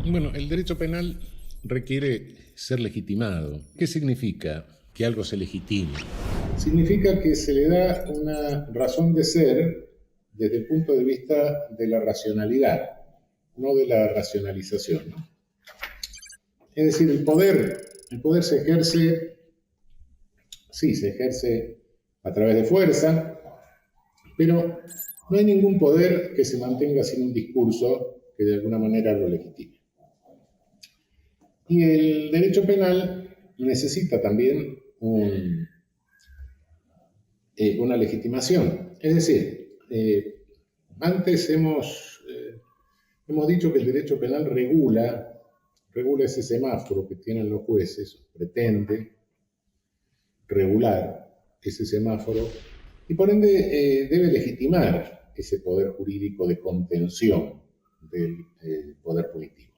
Bueno, el derecho penal requiere ser legitimado. ¿Qué significa que algo se legitime? Significa que se le da una razón de ser desde el punto de vista de la racionalidad, no de la racionalización, ¿no? Es decir, el poder se ejerce, sí, se ejerce a través de fuerza, pero no hay ningún poder que se mantenga sin un discurso que de alguna manera lo legitime. Y el derecho penal necesita también una legitimación. Es decir, antes hemos dicho que el derecho penal regula ese semáforo que tienen los jueces, pretende regular ese semáforo y por ende debe legitimar ese poder jurídico de contención del poder punitivo.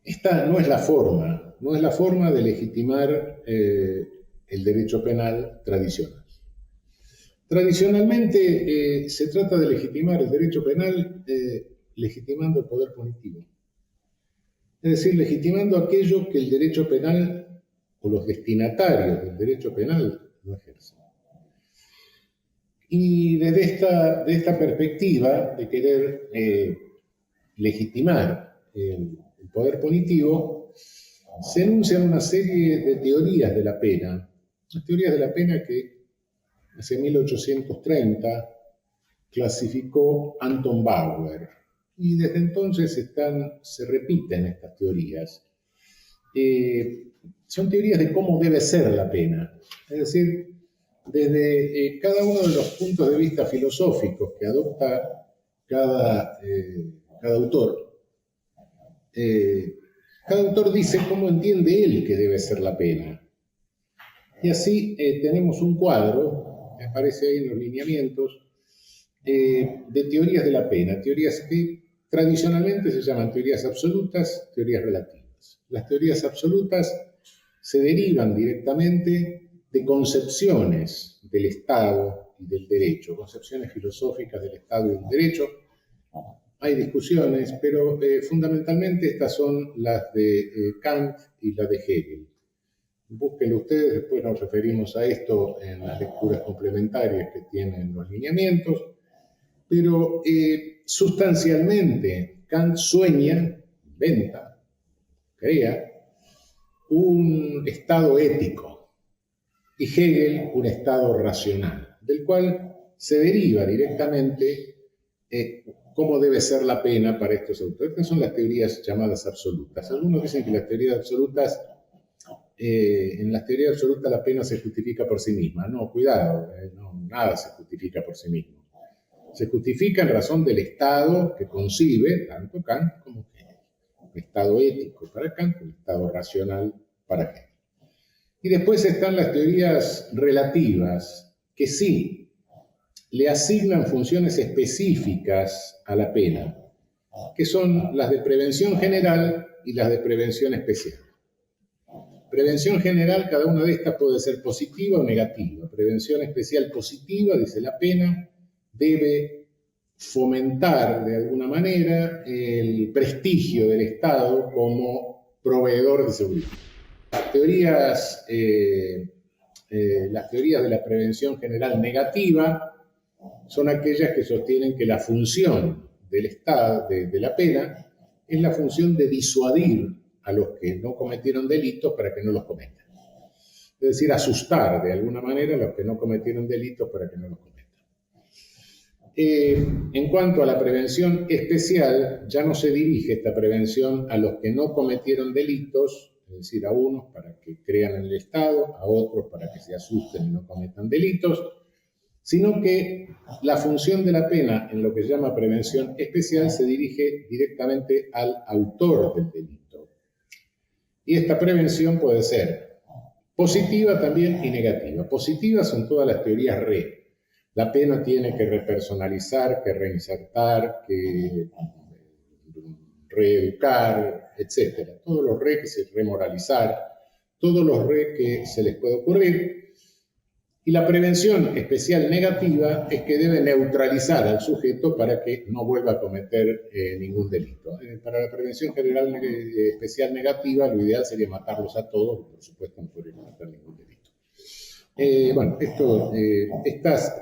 Esta no es la forma de legitimar el derecho penal tradicional. Tradicionalmente se trata de legitimar el derecho penal legitimando el poder punitivo. Es decir, legitimando aquello que el derecho penal o los destinatarios del derecho penal no ejercen. Y desde esta perspectiva de querer legitimar el poder punitivo, se enuncian una serie de teorías de la pena, las teorías de la pena que hace 1830 clasificó Anton Bauer, y desde entonces se repiten estas teorías. Son teorías de cómo debe ser la pena, es decir, desde cada uno de los puntos de vista filosóficos que adopta cada autor. Cada autor dice cómo entiende él que debe ser la pena. Y así tenemos un cuadro, que aparece ahí en los lineamientos, de teorías de la pena, teorías que tradicionalmente se llaman teorías absolutas, teorías relativas. Las teorías absolutas se derivan directamente de concepciones del Estado y del derecho, concepciones filosóficas del Estado y del derecho. Hay discusiones, pero fundamentalmente estas son las de Kant y las de Hegel. Búsquenlo ustedes, después nos referimos a esto en las lecturas complementarias que tienen los lineamientos, pero sustancialmente Kant sueña, inventa, crea un estado ético y Hegel un estado racional, del cual se deriva directamente cómo debe ser la pena para estos autores. Estas son las teorías llamadas absolutas. Algunos dicen que las teorías absolutas, en las teorías absolutas la pena se justifica por sí misma. No, cuidado, no, nada se justifica por sí mismo. Se justifica en razón del estado que concibe tanto Kant como Hegel. Un estado ético para Kant, un estado racional para Hegel. Y después están las teorías relativas, que sí le asignan funciones específicas a la pena, que son las de prevención general y las de prevención especial. Prevención general, cada una de estas puede ser positiva o negativa. Prevención especial positiva, dice la pena, debe fomentar de alguna manera el prestigio del Estado como proveedor de seguridad. Las teorías de la prevención general negativa son aquellas que sostienen que la función del Estado, de la pena, es la función de disuadir a los que no cometieron delitos para que no los cometan. Es decir, asustar de alguna manera a los que no cometieron delitos para que no los cometan. En cuanto a la prevención especial, ya no se dirige esta prevención a los que no cometieron delitos, es decir, a unos para que crean en el Estado, a otros para que se asusten y no cometan delitos, sino que la función de la pena en lo que se llama prevención especial se dirige directamente al autor del delito. Y esta prevención puede ser positiva también y negativa. Positivas son todas las teorías re. La pena tiene que repersonalizar, que reinsertar, que reeducar, etc. Todos los re que se remoralizar, todos los re que se les puede ocurrir. Y la prevención especial negativa es que debe neutralizar al sujeto para que no vuelva a cometer ningún delito. Para la prevención general especial negativa, lo ideal sería matarlos a todos, por supuesto no podría cometer ningún delito.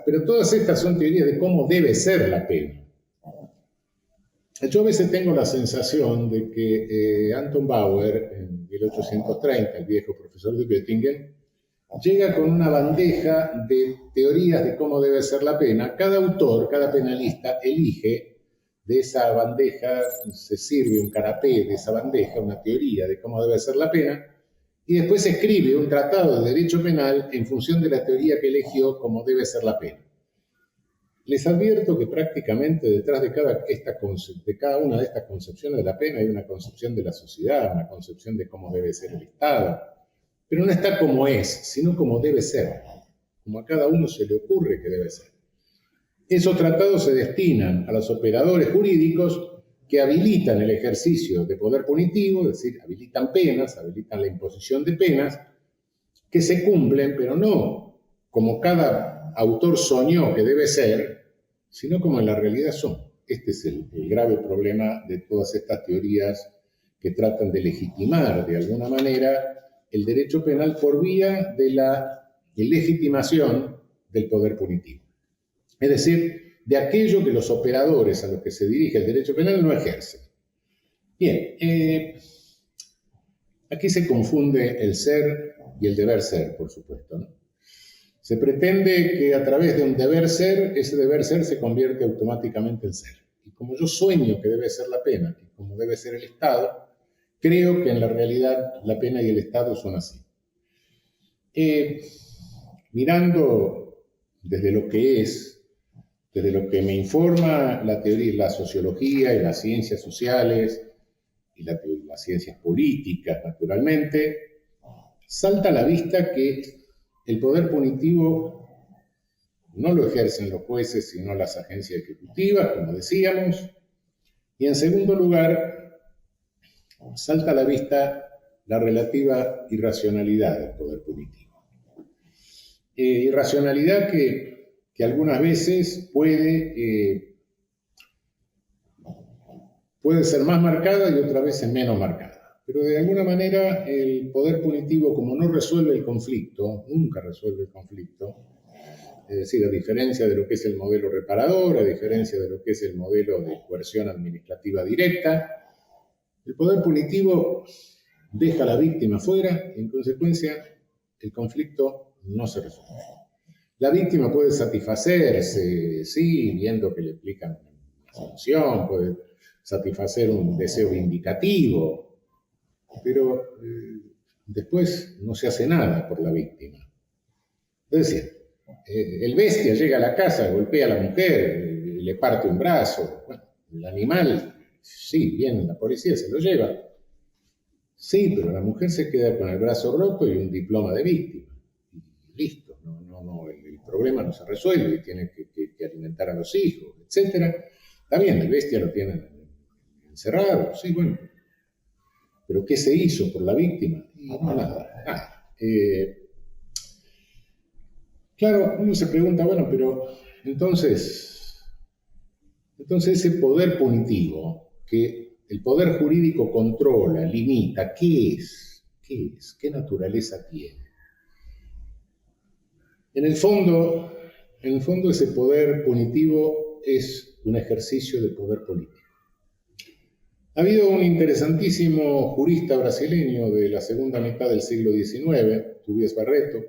Pero todas estas son teorías de cómo debe ser la pena. Yo a veces tengo la sensación de que Anton Bauer, en 1830, el viejo profesor de Göttingen, llega con una bandeja de teorías de cómo debe ser la pena. Cada autor, cada penalista elige de esa bandeja, se sirve un canapé de esa bandeja, una teoría de cómo debe ser la pena, y después escribe un tratado de derecho penal en función de la teoría que eligió como debe ser la pena. Les advierto que prácticamente detrás de cada una de estas concepciones de la pena hay una concepción de la sociedad, una concepción de cómo debe ser el Estado. Pero no está como es, sino como debe ser, como a cada uno se le ocurre que debe ser. Esos tratados se destinan a los operadores jurídicos que habilitan el ejercicio de poder punitivo, es decir, habilitan penas, habilitan la imposición de penas, que se cumplen, pero no como cada autor soñó que debe ser, sino como en la realidad son. Este es el grave problema de todas estas teorías que tratan de legitimar de alguna manera el derecho penal por vía de la legitimación del poder punitivo. Es decir, de aquello que los operadores a los que se dirige el derecho penal no ejercen. Bien, aquí se confunde el ser y el deber ser, por supuesto, ¿no? Se pretende que a través de un deber ser, ese deber ser se convierte automáticamente en ser. Y como yo sueño que debe ser la pena, y como debe ser el Estado, creo que en la realidad la pena y el Estado son así. Mirando desde lo que es, desde lo que me informa la teoría, la sociología y las ciencias sociales y las ciencias políticas, naturalmente, salta a la vista que el poder punitivo no lo ejercen los jueces, sino las agencias ejecutivas, como decíamos. Y en segundo lugar, salta a la vista la relativa irracionalidad del poder punitivo. Irracionalidad que algunas veces puede ser más marcada y otras veces menos marcada. Pero de alguna manera el poder punitivo, como no resuelve el conflicto, nunca resuelve el conflicto, es decir, a diferencia de lo que es el modelo reparador, a diferencia de lo que es el modelo de coerción administrativa directa, el poder punitivo deja a la víctima fuera y en consecuencia el conflicto no se resuelve. La víctima puede satisfacerse, sí, viendo que le aplican una sanción, puede satisfacer un deseo vindicativo, pero después no se hace nada por la víctima. Es decir, el bestia llega a la casa, golpea a la mujer, le parte un brazo. Bueno, el animal, sí, viene la policía, se lo lleva. Sí, pero la mujer se queda con el brazo roto y un diploma de víctima. Y listo, el problema no se resuelve, tiene que alimentar a los hijos, etc. Está bien, el bestia lo tiene encerrado, sí, bueno. ¿Pero qué se hizo por la víctima? Y no, nada. Claro, uno se pregunta, bueno, pero entonces ese poder punitivo que el poder jurídico controla, limita, ¿qué es? ¿Qué naturaleza tiene? En el fondo ese poder punitivo es un ejercicio de poder político. Ha habido un interesantísimo jurista brasileño de la segunda mitad del siglo XIX, Tobias Barreto,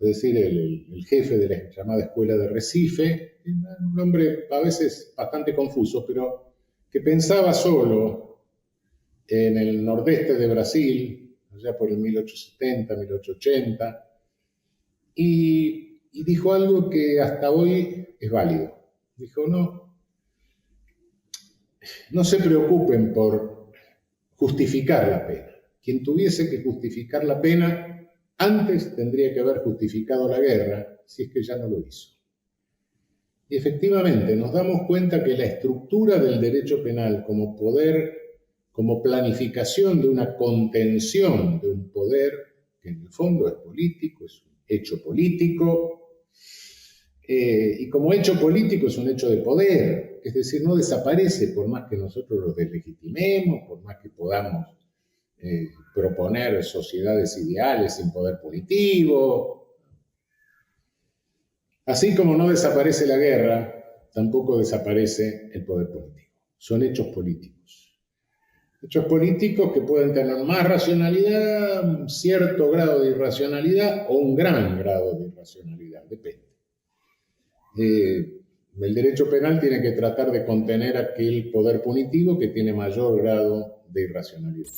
es decir, el jefe de la llamada Escuela de Recife, un hombre a veces bastante confuso, pero que pensaba solo en el nordeste de Brasil, allá por el 1870, 1880, y dijo algo que hasta hoy es válido. Dijo, no se preocupen por justificar la pena. Quien tuviese que justificar la pena, antes tendría que haber justificado la guerra, si es que ya no lo hizo. Y efectivamente nos damos cuenta que la estructura del derecho penal como poder, como planificación de una contención de un poder que en el fondo es político, es un hecho político, y como hecho político es un hecho de poder, es decir, no desaparece por más que nosotros lo deslegitimemos, por más que podamos proponer sociedades ideales sin poder punitivo. Así como no desaparece la guerra, tampoco desaparece el poder político. Son hechos políticos. Hechos políticos que pueden tener más racionalidad, un cierto grado de irracionalidad o un gran grado de irracionalidad, depende. El derecho penal tiene que tratar de contener aquel poder punitivo que tiene mayor grado de irracionalidad.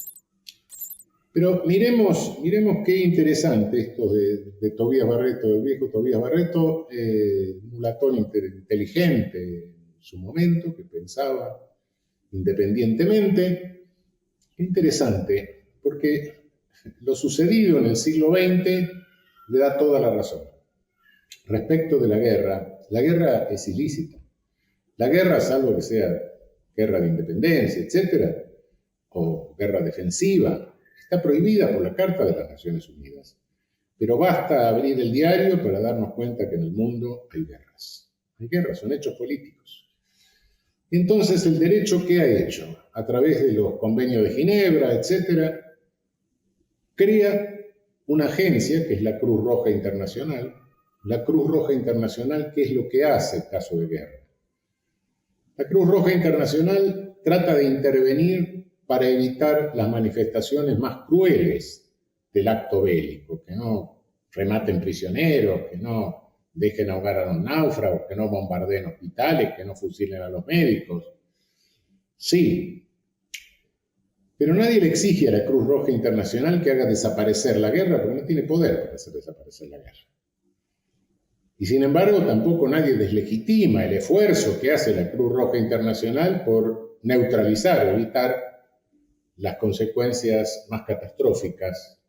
Pero miremos qué interesante esto de Tobías Barreto, del viejo Tobías Barreto, un mulatón inteligente en su momento, que pensaba independientemente. Qué interesante, porque lo sucedido en el siglo XX le da toda la razón. Respecto de la guerra es ilícita. La guerra, salvo que sea guerra de independencia, etcétera, o guerra defensiva, está prohibida por la Carta de las Naciones Unidas. Pero basta abrir el diario para darnos cuenta que en el mundo hay guerras. Hay guerras, son hechos políticos. Entonces, ¿el derecho qué ha hecho? A través de los convenios de Ginebra, etcétera, crea una agencia que es la Cruz Roja Internacional. La Cruz Roja Internacional, ¿qué es lo que hace en caso de guerra? La Cruz Roja Internacional trata de intervenir para evitar las manifestaciones más crueles del acto bélico, que no rematen prisioneros, que no dejen ahogar a los náufragos, que no bombardeen hospitales, que no fusilen a los médicos. Sí, pero nadie le exige a la Cruz Roja Internacional que haga desaparecer la guerra, porque no tiene poder para hacer desaparecer la guerra. Y sin embargo, tampoco nadie deslegitima el esfuerzo que hace la Cruz Roja Internacional por neutralizar, evitar las consecuencias más catastróficas,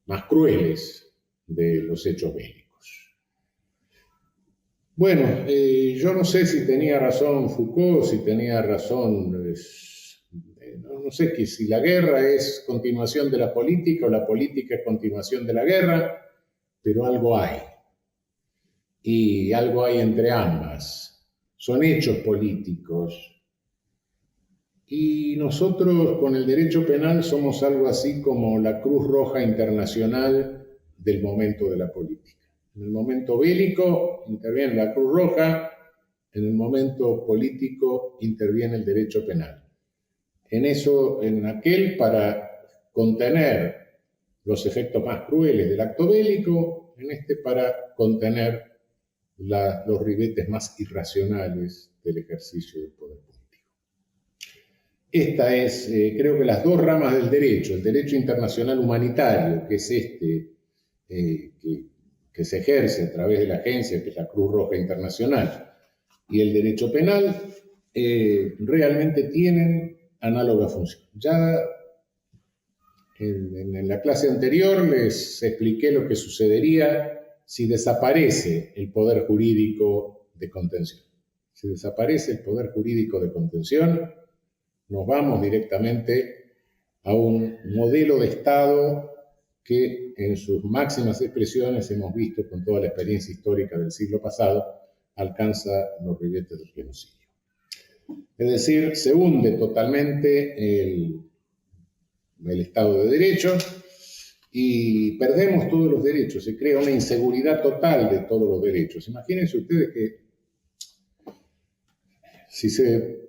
más crueles de los hechos bélicos. Bueno, yo no sé si tenía razón Foucault, si tenía razón, no sé que si la guerra es continuación de la política o la política es continuación de la guerra, pero algo hay. Y algo hay entre ambas. Son hechos políticos. Y nosotros con el derecho penal somos algo así como la Cruz Roja Internacional del momento de la política. En el momento bélico interviene la Cruz Roja, en el momento político interviene el derecho penal. En aquel para contener los efectos más crueles del acto bélico, en este para contener los ribetes más irracionales del ejercicio del poder político. Esta es, creo que las dos ramas del derecho, el derecho internacional humanitario, que es que se ejerce a través de la agencia, que es la Cruz Roja Internacional, y el derecho penal, realmente tienen análoga función. Ya en la clase anterior les expliqué lo que sucedería si desaparece el poder jurídico de contención. Si desaparece el poder jurídico de contención, nos vamos directamente a un modelo de Estado que en sus máximas expresiones hemos visto con toda la experiencia histórica del siglo pasado, alcanza los ribetes del genocidio. Es decir, se hunde totalmente el Estado de Derecho, y perdemos todos los derechos, se crea una inseguridad total de todos los derechos. Imagínense ustedes que si se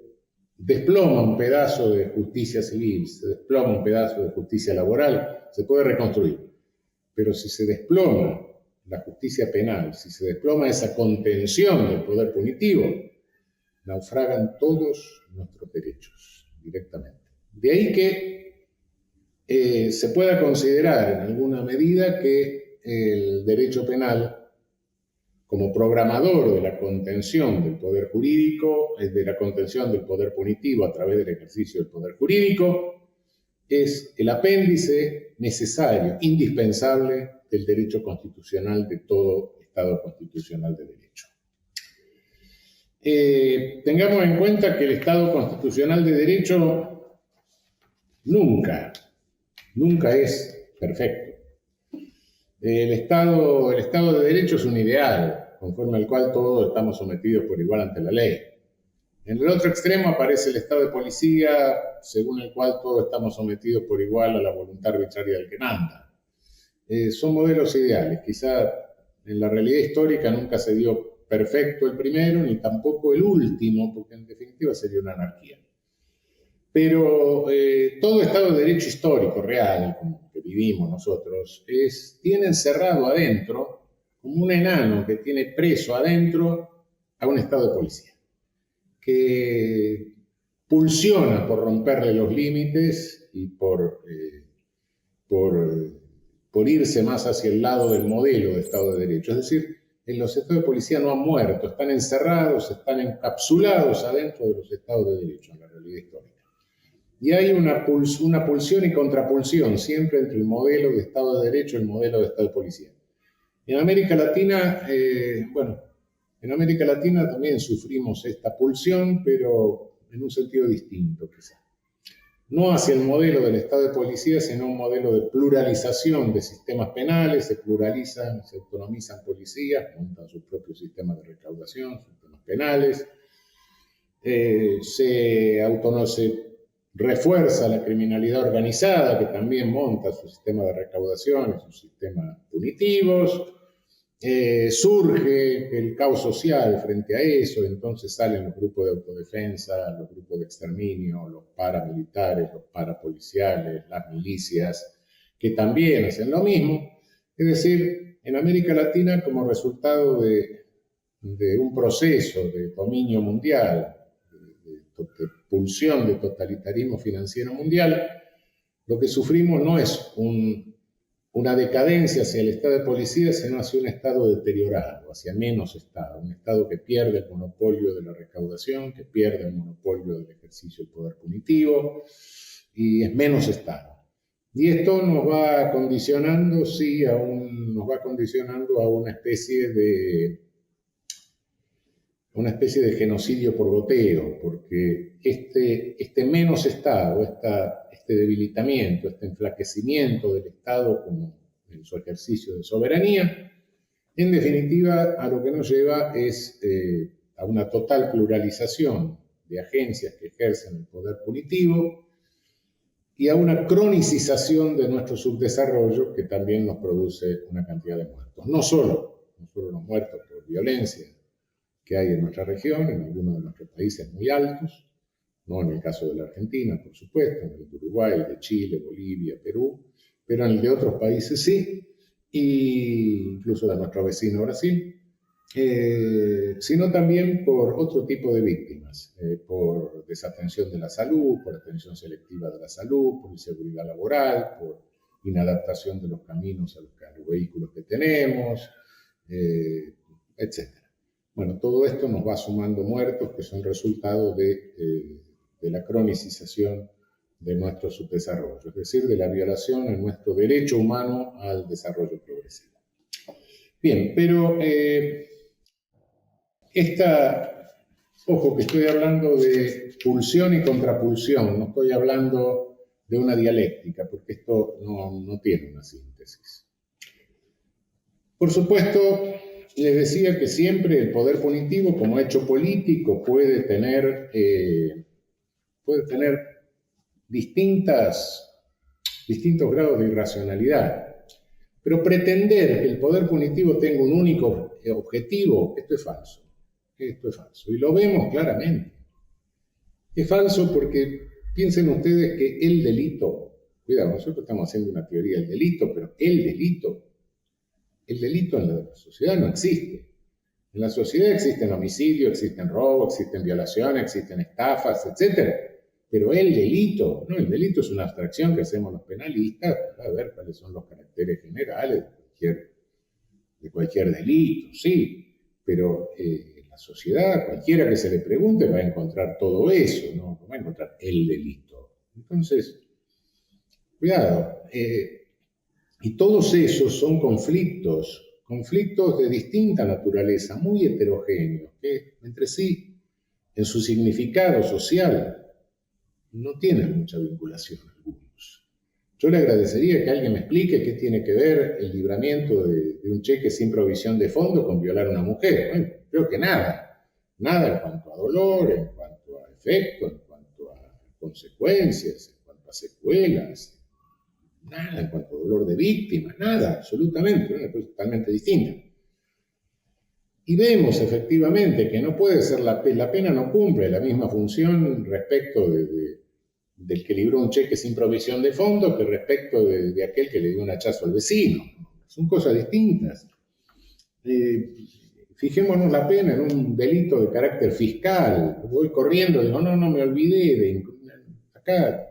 desploma un pedazo de justicia civil, se desploma un pedazo de justicia laboral, se puede reconstruir. Pero si se desploma la justicia penal, si se desploma esa contención del poder punitivo, naufragan todos nuestros derechos directamente. De ahí que se pueda considerar en alguna medida que el derecho penal, como programador de la contención del poder jurídico, de la contención del poder punitivo a través del ejercicio del poder jurídico, es el apéndice necesario, indispensable del derecho constitucional de todo Estado constitucional de derecho. Tengamos en cuenta que el Estado constitucional de derecho nunca es perfecto. El Estado de Derecho es un ideal, conforme al cual todos estamos sometidos por igual ante la ley. En el otro extremo aparece el Estado de policía, según el cual todos estamos sometidos por igual a la voluntad arbitraria del que manda. Son modelos ideales. Quizá en la realidad histórica nunca se dio perfecto el primero, ni tampoco el último, porque en definitiva sería una anarquía. Pero todo Estado de Derecho histórico, real, como que vivimos nosotros, tiene encerrado adentro, como un enano que tiene preso adentro a un Estado de policía, que pulsiona por romperle los límites y por irse más hacia el lado del modelo de Estado de Derecho. Es decir, en los estados de policía no han muerto, están encerrados, están encapsulados adentro de los estados de derecho en la realidad histórica. Y hay una pulsión y contrapulsión siempre entre el modelo de Estado de Derecho y el modelo de Estado de Policía. En América Latina, en América Latina también sufrimos esta pulsión, pero en un sentido distinto quizá. No hacia el modelo del Estado de Policía, sino un modelo de pluralización de sistemas penales, se pluralizan, se autonomizan policías, montan sus propios sistemas de recaudación, sistemas penales, se refuerza la criminalidad organizada, que también monta su sistema de recaudación, sus sistemas punitivos. Surge el caos social frente a eso, entonces salen los grupos de autodefensa, los grupos de exterminio, los paramilitares, los parapoliciales, las milicias, que también hacen lo mismo. Es decir, en América Latina, como resultado de un proceso de dominio mundial, de pulsión de totalitarismo financiero mundial, lo que sufrimos no es una decadencia hacia el Estado de policía, sino hacia un Estado deteriorado, hacia menos Estado, un Estado que pierde el monopolio de la recaudación, que pierde el monopolio del ejercicio del poder punitivo, y es menos Estado. Y esto nos va condicionando, sí, nos va condicionando a una especie de genocidio por goteo, porque este menos Estado, este debilitamiento, este enflaquecimiento del Estado como en su ejercicio de soberanía, en definitiva a lo que nos lleva es a una total pluralización de agencias que ejercen el poder punitivo y a una cronicización de nuestro subdesarrollo que también nos produce una cantidad de muertos. No solo los muertos por violencia que hay en nuestra región, en algunos de nuestros países muy altos, no en el caso de la Argentina, por supuesto, en el de Uruguay, de Chile, Bolivia, Perú, pero en el de otros países sí, e incluso de nuestro vecino Brasil, sino también por otro tipo de víctimas, por desatención de la salud, por atención selectiva de la salud, por inseguridad laboral, por inadaptación de los caminos a los vehículos que tenemos, etc. Bueno, todo esto nos va sumando muertos que son resultado de la cronicización de nuestro subdesarrollo, es decir, de la violación a nuestro derecho humano al desarrollo progresivo. Bien, pero ojo que estoy hablando de pulsión y contrapulsión, no estoy hablando de una dialéctica, porque esto no tiene una síntesis. Por supuesto, les decía que siempre el poder punitivo como hecho político puede tener distintos grados de irracionalidad. Pero pretender que el poder punitivo tenga un único objetivo, esto es falso. Esto es falso. Y lo vemos claramente. Es falso porque piensen ustedes que el delito, cuidado, nosotros estamos haciendo una teoría del delito, pero el delito en la sociedad no existe. En la sociedad existen homicidios, existen robos, existen violaciones, existen estafas, etc. Pero el delito es una abstracción que hacemos los penalistas para ver cuáles son los caracteres generales de cualquier delito, sí. Pero en la sociedad, cualquiera que se le pregunte va a encontrar todo eso, no va a encontrar el delito. Entonces, cuidado. Y todos esos son conflictos de distinta naturaleza, muy heterogéneos, que entre sí, en su significado social, no tienen mucha vinculación algunos. Yo le agradecería que alguien me explique qué tiene que ver el libramiento de un cheque sin provisión de fondo con violar a una mujer. Bueno, creo que nada. Nada en cuanto a dolor, en cuanto a efecto, en cuanto a consecuencias, en cuanto a secuelas. Nada en cuanto a dolor de víctima, nada, absolutamente, una cosa totalmente distinta. Y vemos efectivamente que no puede ser la pena no cumple la misma función respecto del que libró un cheque sin provisión de fondo que respecto de aquel que le dio un hachazo al vecino. Son cosas distintas. Fijémonos la pena en un delito de carácter fiscal. Voy corriendo, digo, no me olvidé acá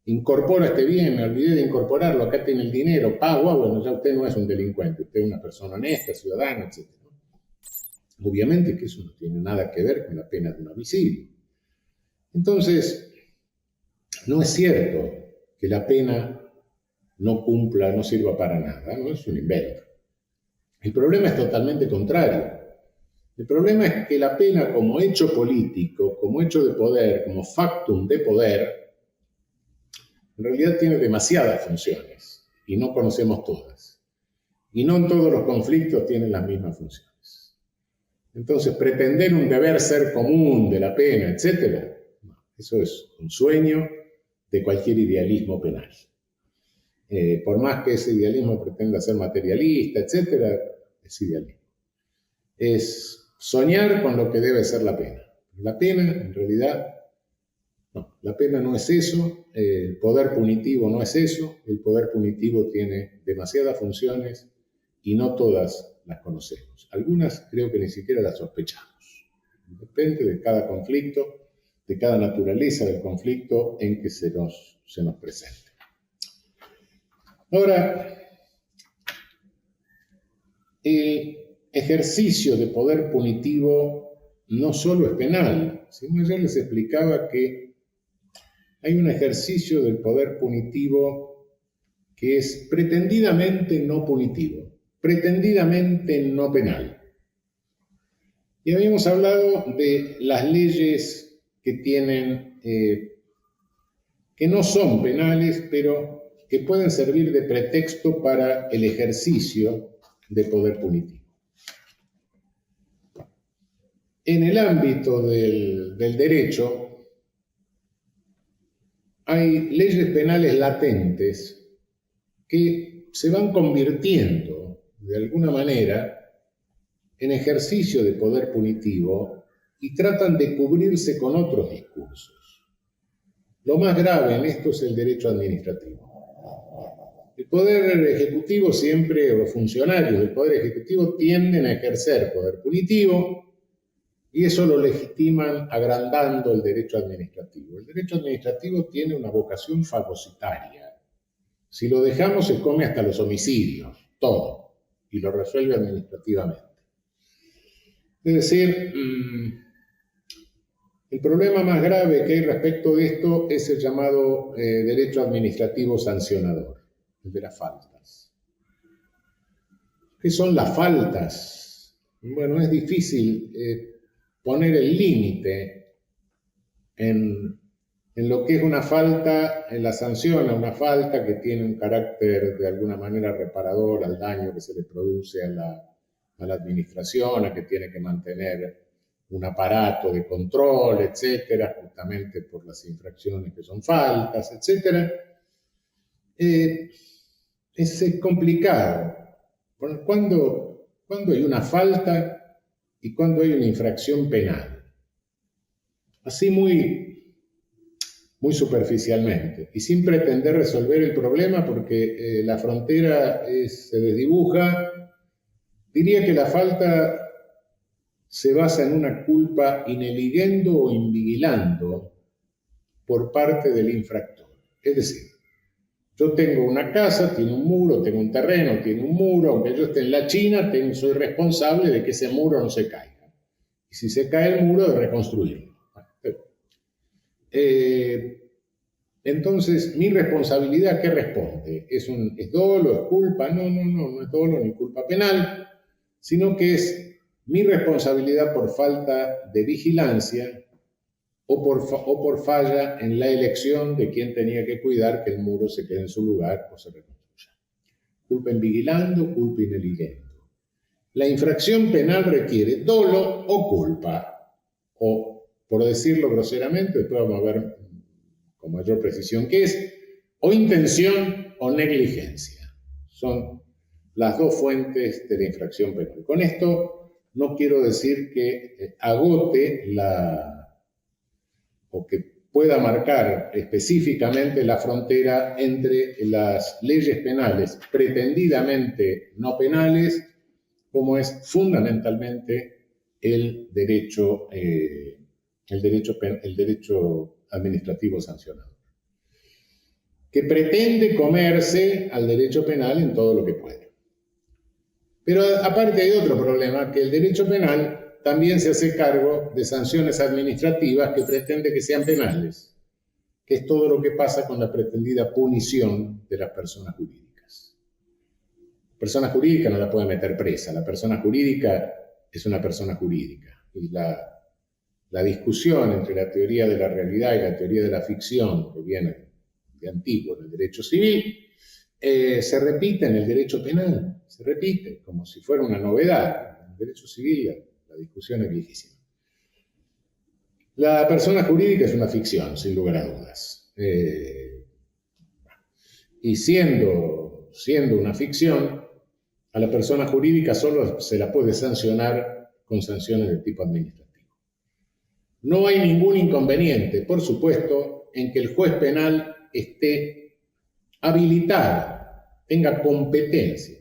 incorpora este bien, me olvidé de incorporarlo, acá tiene el dinero, pago, bueno, ya usted no es un delincuente, usted es una persona honesta, ciudadana, etc. Obviamente que eso no tiene nada que ver con la pena de un homicidio. Entonces, no es cierto que la pena no cumpla, no sirva para nada, no es un invento. El problema es totalmente contrario. El problema es que la pena como hecho político, como hecho de poder, como factum de poder, en realidad tiene demasiadas funciones y no conocemos todas. Y no en todos los conflictos tienen las mismas funciones. Entonces, pretender un deber ser común de la pena, etc., eso es un sueño de cualquier idealismo penal. Por más que ese idealismo pretenda ser materialista, etc., es idealismo. Es soñar con lo que debe ser la pena. La pena, en realidad, no, la pena no es eso, el poder punitivo no es eso, el poder punitivo tiene demasiadas funciones y no todas las conocemos. Algunas creo que ni siquiera las sospechamos. Depende de cada conflicto, de cada naturaleza del conflicto en que se nos presente. Ahora, el ejercicio de poder punitivo no solo es penal, sino yo les explicaba que hay un ejercicio del poder punitivo que es pretendidamente no punitivo, pretendidamente no penal. Y habíamos hablado de las leyes que tienen, que no son penales, pero que pueden servir de pretexto para el ejercicio de poder punitivo. En el ámbito del derecho, hay leyes penales latentes que se van convirtiendo, de alguna manera, en ejercicio de poder punitivo y tratan de cubrirse con otros discursos. Lo más grave en esto es el derecho administrativo. El poder ejecutivo siempre, o los funcionarios del poder ejecutivo tienden a ejercer poder punitivo, y eso lo legitiman agrandando el derecho administrativo. El derecho administrativo tiene una vocación fagocitaria. Si lo dejamos, se come hasta los homicidios, todo, y lo resuelve administrativamente. Es decir, el problema más grave que hay respecto de esto es el llamado derecho administrativo sancionador, el de las faltas. ¿Qué son las faltas? Bueno, es difícil poner el límite en lo que es una falta, en la sanción a una falta que tiene un carácter de alguna manera reparador al daño que se le produce a la administración, a que tiene que mantener un aparato de control, etcétera, justamente por las infracciones que son faltas, etcétera. Es complicado. ¿Cuándo hay una falta y cuando hay una infracción penal? Así muy superficialmente y sin pretender resolver el problema porque la frontera se desdibuja, diría que la falta se basa en una culpa ineligiendo o invigilando por parte del infractor. Es decir, yo tengo una casa, tiene un muro, tengo un terreno, tiene un muro, aunque yo esté en la China, soy responsable de que ese muro no se caiga. Y si se cae el muro, de reconstruirlo. Entonces, mi responsabilidad, ¿qué responde? ¿Es dolo, es culpa? No es dolo ni culpa penal, sino que es mi responsabilidad por falta de vigilancia o por falla en la elección de quién tenía que cuidar que el muro se quede en su lugar o se reconstruya. Culpa in vigilando, culpa in eligendo. La infracción penal requiere dolo o culpa, o, por decirlo groseramente, después vamos a ver con mayor precisión qué es, o intención o negligencia. Son las dos fuentes de la infracción penal. Con esto no quiero decir que agote o que pueda marcar específicamente la frontera entre las leyes penales pretendidamente no penales, como es fundamentalmente el derecho administrativo sancionador, que pretende comerse al derecho penal en todo lo que puede. Pero aparte hay otro problema, que el derecho penal también se hace cargo de sanciones administrativas que pretende que sean penales, que es todo lo que pasa con la pretendida punición de las personas jurídicas. La persona jurídica no la puede meter presa, la persona jurídica es una persona jurídica. Y la discusión entre la teoría de la realidad y la teoría de la ficción, que viene de antiguo en el derecho civil, se repite en el derecho penal, se repite como si fuera una novedad. En el derecho civil la discusión es viejísima. La persona jurídica es una ficción, sin lugar a dudas. Y siendo una ficción, a la persona jurídica solo se la puede sancionar con sanciones de tipo administrativo. No hay ningún inconveniente, por supuesto, en que el juez penal esté habilitado, tenga competencia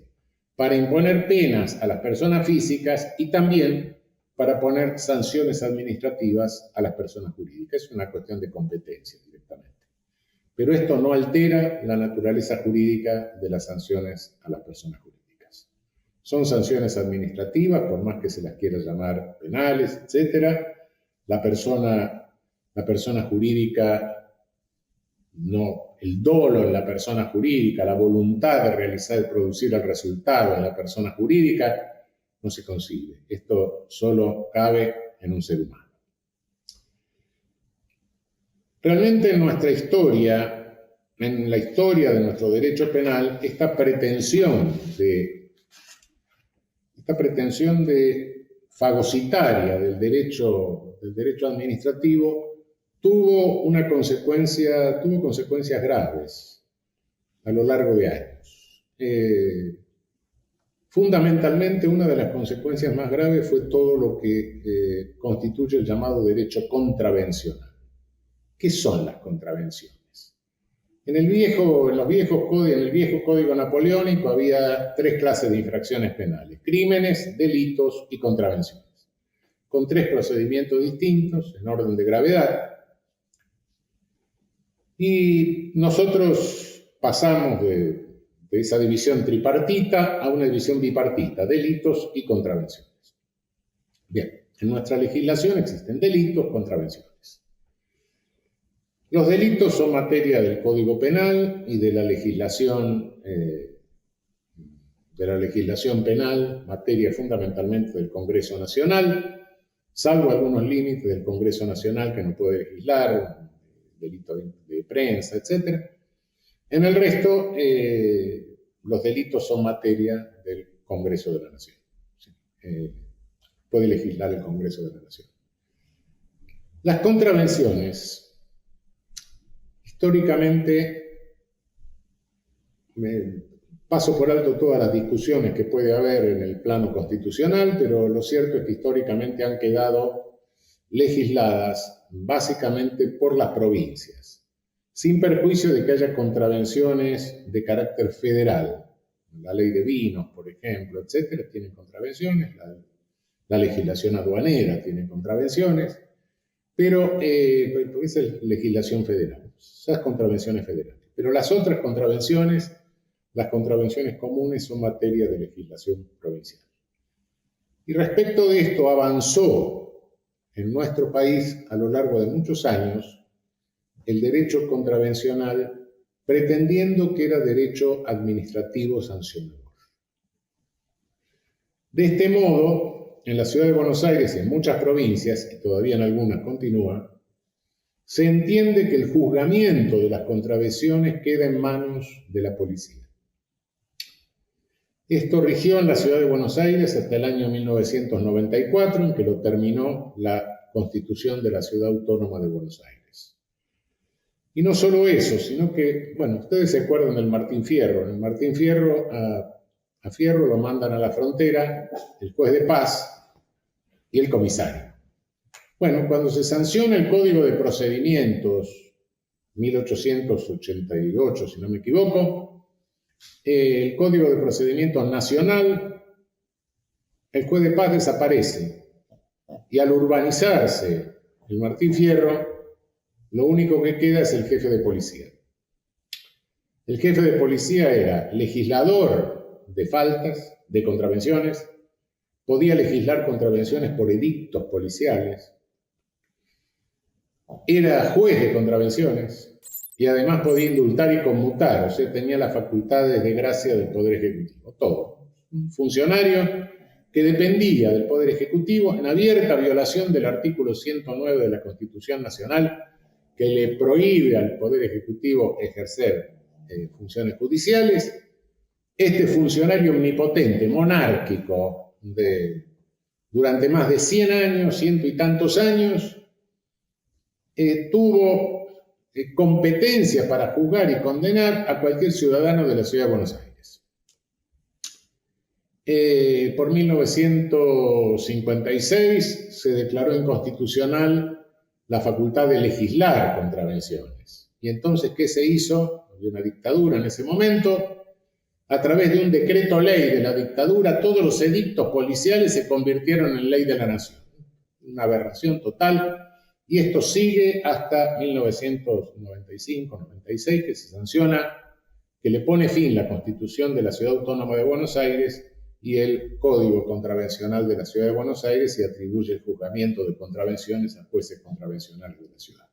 para imponer penas a las personas físicas y también para poner sanciones administrativas a las personas jurídicas. Es una cuestión de competencia directamente. Pero esto no altera la naturaleza jurídica de las sanciones a las personas jurídicas. Son sanciones administrativas, por más que se las quiera llamar penales, etc. La persona jurídica, no, el dolo en la persona jurídica, la voluntad de realizar y producir el resultado en la persona jurídica, no se concibe. Esto solo cabe en un ser humano. Realmente en nuestra historia, en la historia de nuestro derecho penal, esta pretensión fagocitaria del derecho administrativo tuvo consecuencias graves a lo largo de años. Fundamentalmente, una de las consecuencias más graves fue todo lo que constituye el llamado derecho contravencional. ¿Qué son las contravenciones? En el viejo código napoleónico había tres clases de infracciones penales: crímenes, delitos y contravenciones, con tres procedimientos distintos en orden de gravedad. Y nosotros pasamos de esa división tripartita a una división bipartita: delitos y contravenciones. Bien, en nuestra legislación existen delitos, contravenciones. Los delitos son materia del Código Penal y de la legislación penal, materia fundamentalmente del Congreso Nacional, salvo algunos límites del Congreso Nacional que no puede legislar, delito de prensa, etc. En el resto, los delitos son materia del Congreso de la Nación. Puede legislar el Congreso de la Nación. Las contravenciones, históricamente, paso por alto todas las discusiones que puede haber en el plano constitucional, pero lo cierto es que históricamente han quedado legisladas básicamente por las provincias, sin perjuicio de que haya contravenciones de carácter federal. La ley de vinos, por ejemplo, etcétera, tiene contravenciones, la legislación aduanera tiene contravenciones, pero esa es legislación federal, esas contravenciones federales. Pero las otras contravenciones, las contravenciones comunes, son materia de legislación provincial. Y respecto de esto avanzó en nuestro país a lo largo de muchos años el derecho contravencional, pretendiendo que era derecho administrativo sancionador. De este modo, en la ciudad de Buenos Aires y en muchas provincias, y todavía en algunas continúa, se entiende que el juzgamiento de las contravenciones queda en manos de la policía. Esto rigió en la ciudad de Buenos Aires hasta el año 1994, en que lo terminó la Constitución de la Ciudad Autónoma de Buenos Aires. Y no solo eso, sino que, bueno, ustedes se acuerdan del Martín Fierro. En el Martín Fierro, a Fierro lo mandan a la frontera el juez de paz y el comisario. Bueno, cuando se sanciona el Código de Procedimientos, 1888, si no me equivoco, el Código de Procedimientos Nacional, el juez de paz desaparece. Y al urbanizarse el Martín Fierro, lo único que queda es el jefe de policía. El jefe de policía era legislador de faltas, de contravenciones, podía legislar contravenciones por edictos policiales, era juez de contravenciones y además podía indultar y conmutar, o sea, tenía las facultades de gracia del Poder Ejecutivo, todo. Un funcionario que dependía del Poder Ejecutivo en abierta violación del artículo 109 de la Constitución Nacional, que le prohíbe al Poder Ejecutivo ejercer funciones judiciales. Este funcionario omnipotente, monárquico, durante más de 100 años, ciento y tantos años, tuvo competencia para juzgar y condenar a cualquier ciudadano de la ciudad de Buenos Aires. Por 1956 se declaró inconstitucional la facultad de legislar contravenciones. Y entonces, ¿qué se hizo? Había una dictadura en ese momento. A través de un decreto ley de la dictadura, todos los edictos policiales se convirtieron en ley de la nación. Una aberración total. Y esto sigue hasta 1995-96, que se sanciona, que le pone fin la Constitución de la Ciudad Autónoma de Buenos Aires y el Código Contravencional de la Ciudad de Buenos Aires, y atribuye el juzgamiento de contravenciones a jueces contravencionales de la ciudad.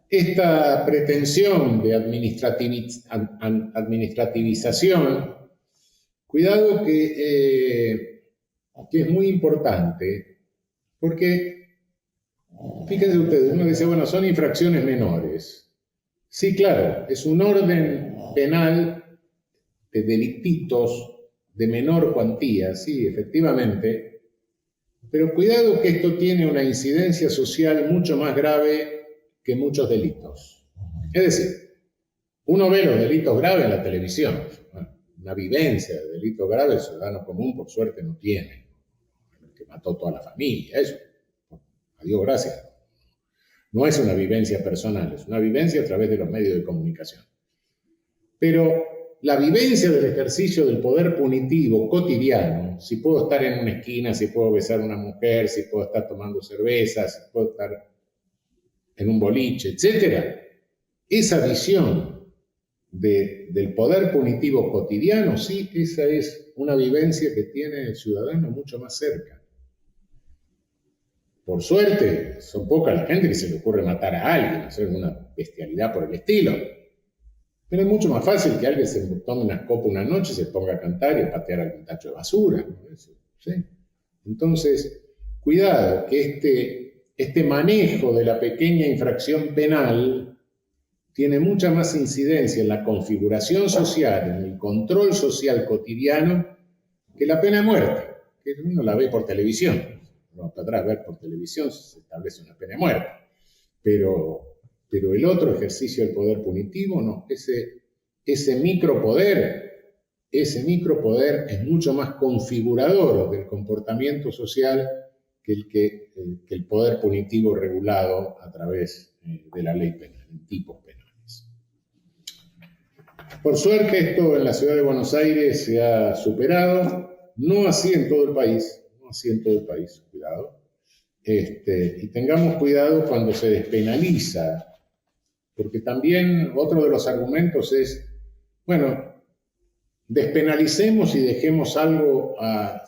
Esta pretensión de administrativización, cuidado que es muy importante, porque fíjense ustedes, uno dice, bueno, son infracciones menores. Sí, claro, es un orden penal de delictitos de menor cuantía, sí, efectivamente, pero cuidado que esto tiene una incidencia social mucho más grave que muchos delitos. Es decir, uno ve los delitos graves en la televisión. Bueno, una vivencia de delitos graves el ciudadano común, por suerte, no tiene. El que mató toda la familia, eso. A Dios gracias. No es una vivencia personal, es una vivencia a través de los medios de comunicación. Pero la vivencia del ejercicio del poder punitivo cotidiano, si puedo estar en una esquina, si puedo besar a una mujer, si puedo estar tomando cerveza, si puedo estar en un boliche, etc. Esa visión del poder punitivo cotidiano, sí, esa es una vivencia que tiene el ciudadano mucho más cerca. Por suerte, son poca la gente que se le ocurre matar a alguien, hacer una bestialidad por el estilo. Pero es mucho más fácil que alguien se tome una copa una noche, se ponga a cantar y a patear algún tacho de basura, ¿no? ¿Sí? Entonces, cuidado, que este manejo de la pequeña infracción penal tiene mucha más incidencia en la configuración social, en el control social cotidiano, que la pena de muerte, que uno la ve por televisión. Vamos para atrás, ver por televisión se establece una pena de muerte. Pero el otro ejercicio del poder punitivo, no. Ese micropoder es mucho más configurador del comportamiento social que el poder punitivo regulado a través de la ley penal, en tipos penales. Por suerte, esto en la ciudad de Buenos Aires se ha superado, no así en todo el país. Cuidado. Y tengamos cuidado cuando se despenaliza, porque también otro de los argumentos es, bueno, despenalicemos y dejemos algo a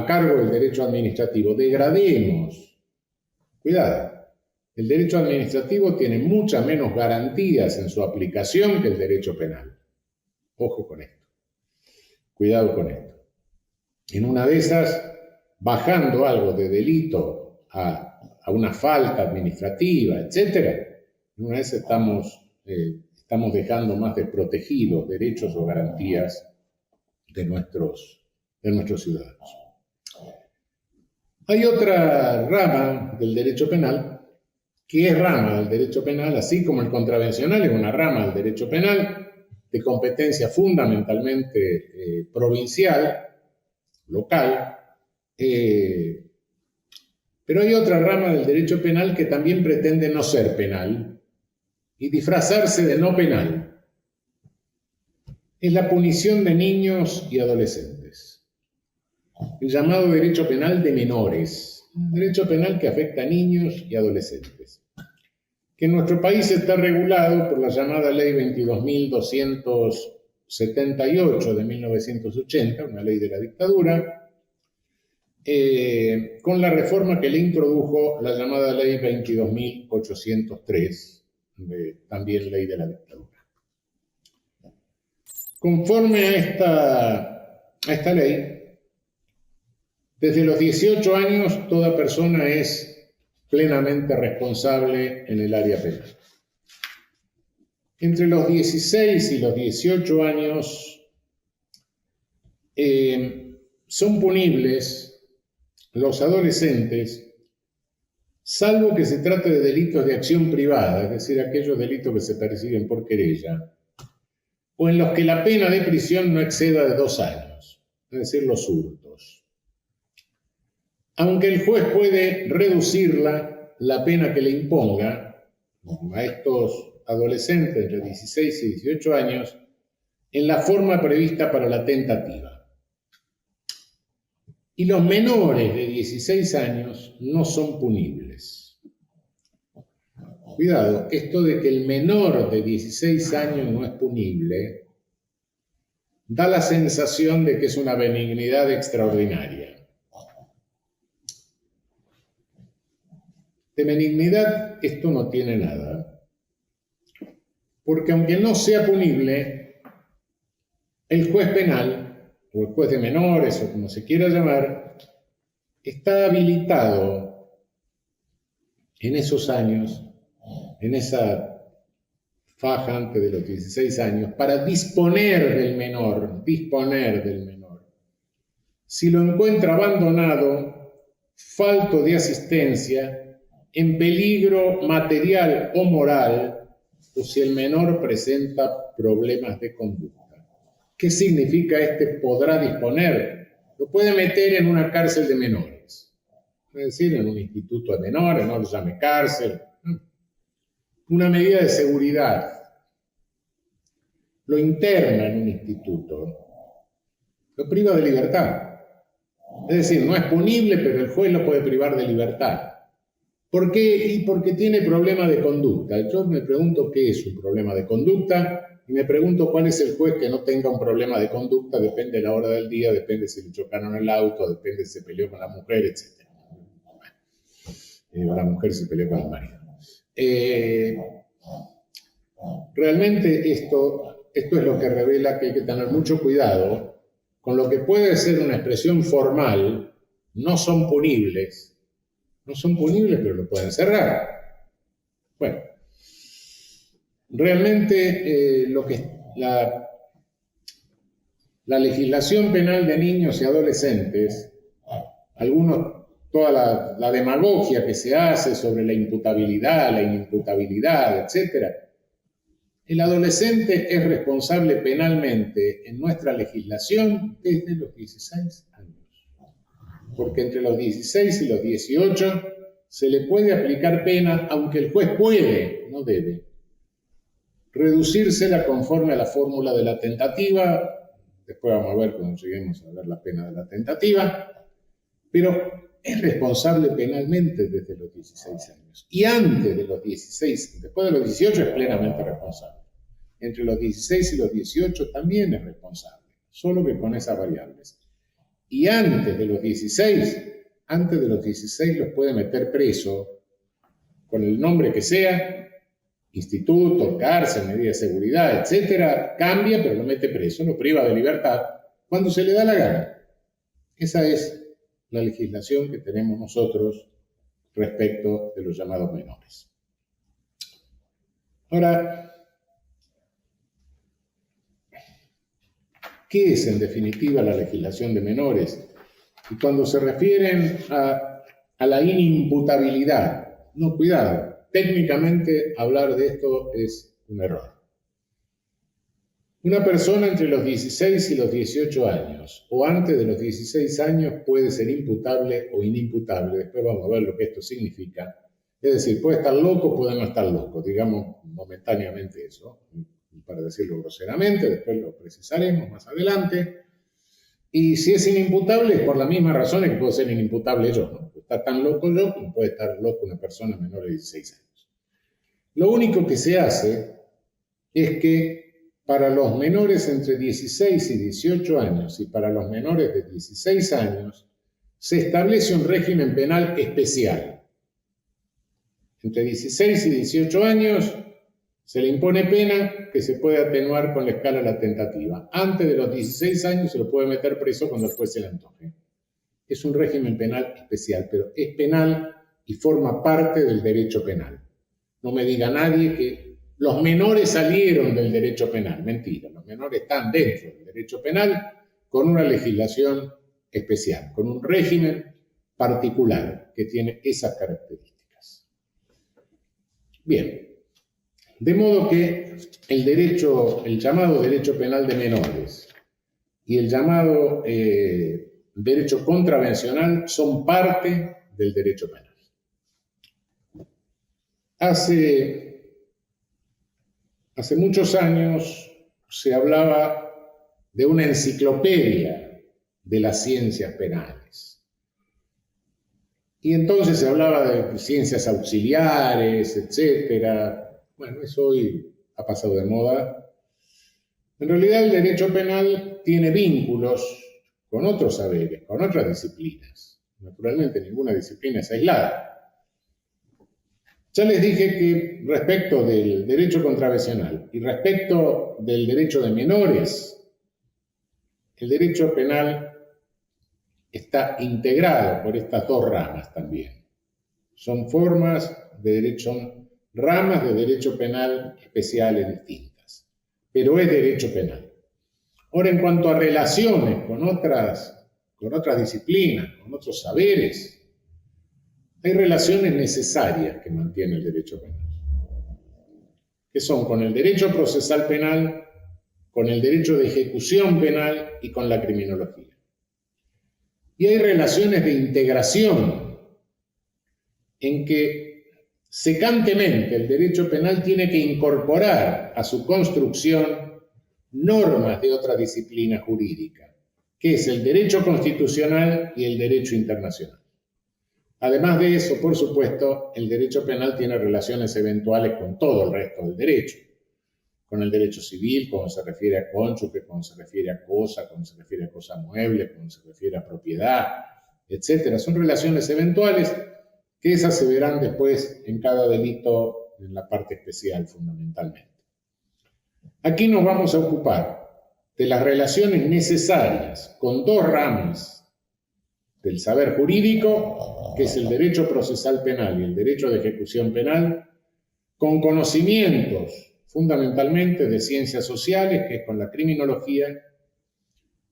cargo del derecho administrativo, degrademos. Cuidado, el derecho administrativo tiene muchas menos garantías en su aplicación que el derecho penal. Ojo con esto, cuidado con esto. En una de esas, bajando algo de delito a a una falta administrativa, etc., una vez estamos dejando más desprotegidos derechos o garantías de nuestros ciudadanos. Hay otra rama del derecho penal, que es rama del derecho penal, así como el contravencional es una rama del derecho penal, de competencia fundamentalmente provincial, local, pero hay otra rama del derecho penal que también pretende no ser penal y disfrazarse de no penal. Es la punición de niños y adolescentes. El llamado derecho penal de menores. Un derecho penal que afecta a niños y adolescentes. Que en nuestro país está regulado por la llamada Ley 22.278 de 1980, una ley de la dictadura, con la reforma que le introdujo la llamada Ley 22.803, también ley de la dictadura. Conforme a esta ley, desde los 18 años toda persona es plenamente responsable en el área penal. Entre los 16 y los 18 años son punibles los adolescentes, salvo que se trate de delitos de acción privada, es decir, aquellos delitos que se persiguen por querella, o en los que la pena de prisión no exceda de 2 años, es decir, los hurtos. Aunque el juez puede reducirla, la pena que le imponga a estos adolescentes entre 16 y 18 años, en la forma prevista para la tentativa. Y los menores de 16 años no son punibles. Cuidado, esto de que el menor de 16 años no es punible da la sensación de que es una benignidad extraordinaria. De benignidad esto no tiene nada, porque aunque no sea punible, el juez penal, o el juez de menores, o como se quiera llamar, está habilitado en esos años, en esa faja antes de los 16 años, para disponer del menor. Si lo encuentra abandonado, falto de asistencia, en peligro material o moral, o si el menor presenta problemas de conducta. ¿Qué significa podrá disponer? Lo puede meter en una cárcel de menores, es decir, en un instituto de menores, no lo llame cárcel, una medida de seguridad. Lo interna en un instituto, lo priva de libertad. Es decir, no es punible, pero el juez lo puede privar de libertad. ¿Por qué? Y porque tiene problema de conducta. Yo me pregunto qué es un problema de conducta y me pregunto cuál es el juez que no tenga un problema de conducta, depende de la hora del día, depende si le chocaron el auto, depende si se peleó con la mujer, etc. O la mujer se peleó con el marido. Realmente esto es lo que revela que hay que tener mucho cuidado con lo que puede ser una expresión formal. No son punibles, pero lo pueden cerrar. Bueno, realmente la legislación penal de niños y adolescentes, toda la demagogia que se hace sobre la imputabilidad, la inimputabilidad, etc. El adolescente es responsable penalmente en nuestra legislación desde los 16 años. Porque entre los 16 y los 18 se le puede aplicar pena, aunque el juez puede, no debe, reducírsela conforme a la fórmula de la tentativa. Después vamos a ver cuando lleguemos a ver la pena de la tentativa, pero es responsable penalmente desde los 16 años. Y antes de los 16, después de los 18 es plenamente responsable. Entre los 16 y los 18 también es responsable, solo que con esas variables. Y antes de los 16 los puede meter preso, con el nombre que sea, instituto, cárcel, medida de seguridad, etc. Cambia, pero lo mete preso, lo priva de libertad, cuando se le da la gana. Esa es la legislación que tenemos nosotros respecto de los llamados menores. Ahora, ¿qué es en definitiva la legislación de menores? Y cuando se refieren a la inimputabilidad, no, cuidado, técnicamente hablar de esto es un error. Una persona entre los 16 y los 18 años o antes de los 16 años puede ser imputable o inimputable. Después vamos a ver lo que esto significa. Es decir, puede estar loco, puede no estar loco, digamos momentáneamente eso, para decirlo groseramente, después lo precisaremos más adelante. Y si es inimputable, es por la misma razón que puedo ser inimputable yo, ¿no? Está tan loco yo como puede estar loco una persona menor de 16 años. Lo único que se hace es que para los menores entre 16 y 18 años y para los menores de 16 años se establece un régimen penal especial. Entre 16 y 18 años se le impone pena que se puede atenuar con la escala de la tentativa. Antes de los 16 años se lo puede meter preso cuando después se le antoje. Es un régimen penal especial, pero es penal y forma parte del derecho penal. No me diga nadie que los menores salieron del derecho penal. Mentira, los menores están dentro del derecho penal con una legislación especial, con un régimen particular que tiene esas características. Bien. De modo que el llamado derecho penal de menores y el llamado derecho contravencional son parte del derecho penal. Hace muchos años se hablaba de una enciclopedia de las ciencias penales. Y entonces se hablaba de ciencias auxiliares, etcétera. Bueno, eso hoy ha pasado de moda. En realidad el derecho penal tiene vínculos con otros saberes, con otras disciplinas. Naturalmente ninguna disciplina es aislada. Ya les dije que respecto del derecho contravencional y respecto del derecho de menores, el derecho penal está integrado por estas dos ramas también. Son ramas de derecho penal especiales distintas, pero es derecho penal. Ahora, en cuanto a relaciones con otras disciplinas, con otros saberes, hay relaciones necesarias que mantiene el derecho penal, que son con el derecho procesal penal, con el derecho de ejecución penal y con la criminología. Y hay relaciones de integración en que secantemente el derecho penal tiene que incorporar a su construcción normas de otra disciplina jurídica, que es el derecho constitucional y el derecho internacional. Además de eso, por supuesto, el derecho penal tiene relaciones eventuales con todo el resto del derecho, con el derecho civil, cuando se refiere a cónyuge, cuando se refiere a cosa, cuando se refiere a cosa mueble, cuando se refiere a propiedad, etc. Son relaciones eventuales que esas se verán después en cada delito en la parte especial fundamentalmente. Aquí nos vamos a ocupar de las relaciones necesarias con dos ramas del saber jurídico, que es el derecho procesal penal y el derecho de ejecución penal, con conocimientos fundamentalmente de ciencias sociales, que es con la criminología,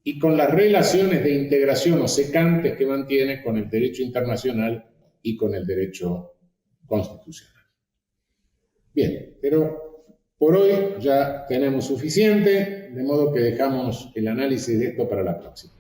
y con las relaciones de integración o secantes que mantiene con el derecho internacional y con el derecho constitucional. Bien, pero por hoy ya tenemos suficiente, de modo que dejamos el análisis de esto para la próxima.